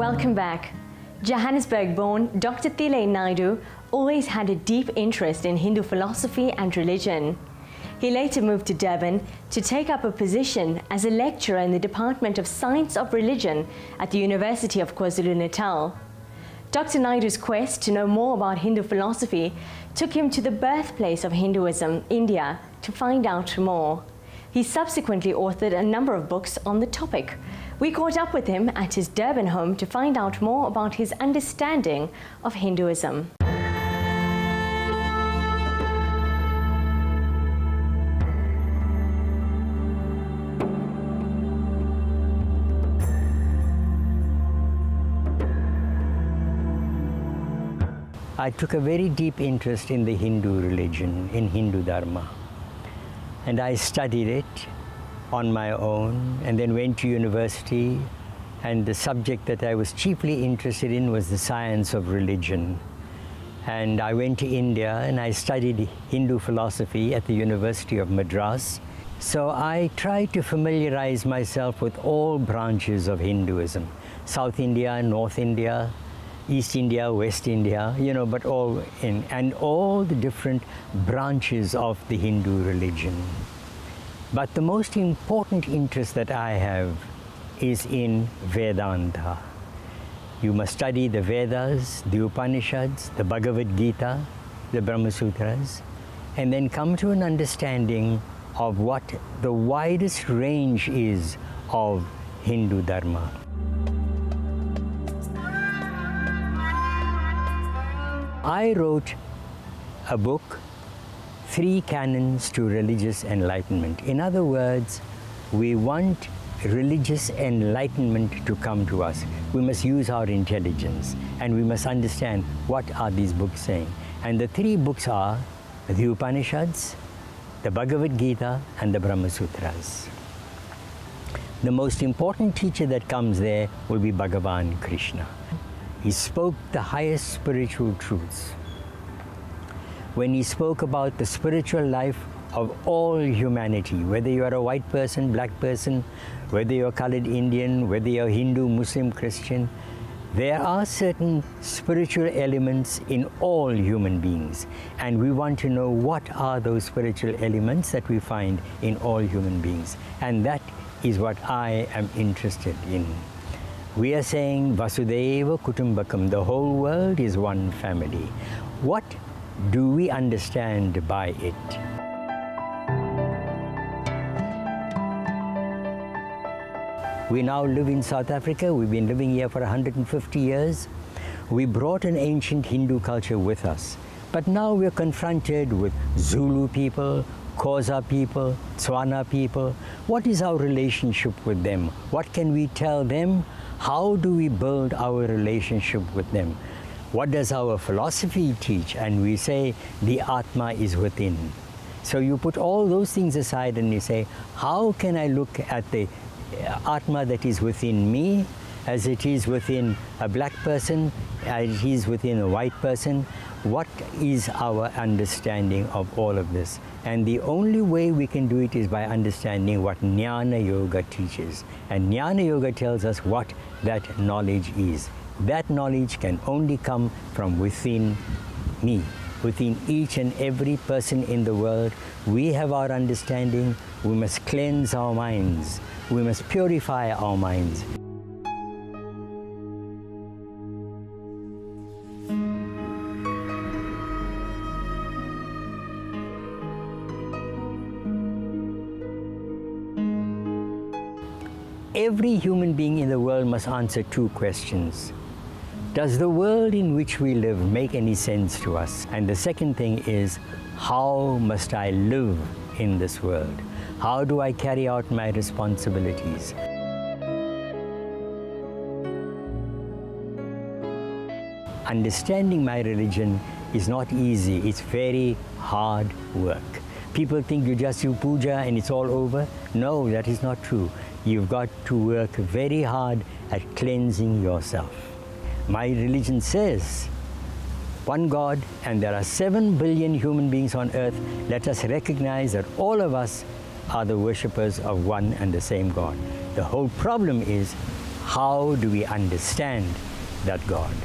Welcome back. Johannesburg-born Dr. Thillayvel Naidoo always had a deep interest in Hindu philosophy and religion. He later moved to Durban to take up a position as a lecturer in the Department of Science of Religion at the University of KwaZulu-Natal. Dr. Naidoo's quest to know more about Hindu philosophy took him to the birthplace of Hinduism, India, to find out more. He subsequently authored a number of books on the topic. We caught up with him at his Durban home to find out more about his understanding of Hinduism. I took a very deep interest in the Hindu religion, in Hindu Dharma. And I studied it on my own and then went to university, and the subject that I was chiefly interested in was the science of religion. And I went to India and I studied Hindu philosophy at the University of Madras. So I tried to familiarize myself with all branches of Hinduism, South India, North India, East India, West India, but all in, and all the different branches of the Hindu religion. But the most important interest that I have is in Vedanta. You must study the Vedas, the Upanishads, the Bhagavad Gita, the Brahma Sutras, and then come to an understanding of what the widest range is of Hindu Dharma. I wrote a book, 3 Canons to Religious Enlightenment. In other words, we want religious enlightenment to come to us. We must use our intelligence and we must understand what are these books saying. And the 3 books are the Upanishads, the Bhagavad Gita, and the Brahma Sutras. The most important teacher that comes there will be Bhagavan Krishna. He spoke the highest spiritual truths. When he spoke about the spiritual life of all humanity, whether you are a white person, black person, whether you're colored Indian, whether you're Hindu, Muslim, Christian, there are certain spiritual elements in all human beings. And we want to know what are those spiritual elements that we find in all human beings. And that is what I am interested in. We are saying Vasudhaiva Kutumbakam, the whole world is one family. What do we understand by it? We now live in South Africa. We've been living here for 150 years. We brought an ancient Hindu culture with us. But now we're confronted with Zulu people, Xhosa people, Tswana people. What is our relationship with them? What can we tell them? How do we build our relationship with them? What does our philosophy teach? And we say the Atma is within. So you put all those things aside and you say, how can I look at the Atma that is within me as it is within a black person, as it is within a white person? What is our understanding of all of this? And the only way we can do it is by understanding what Jnana Yoga teaches. And Jnana Yoga tells us what that knowledge is. That knowledge can only come from within me, within each and every person in the world. We have our understanding. We must cleanse our minds. We must purify our minds. Every human being in the world must answer 2 questions. Does the world in which we live make any sense to us? And the second thing is, how must I live in this world? How do I carry out my responsibilities? Understanding my religion is not easy. It's very hard work. People think you just do puja and it's all over. No, that is not true. You've got to work very hard at cleansing yourself. My religion says one God, and there are 7 billion human beings on earth. Let us recognize that all of us are the worshippers of one and the same God. The whole problem is, how do we understand that God?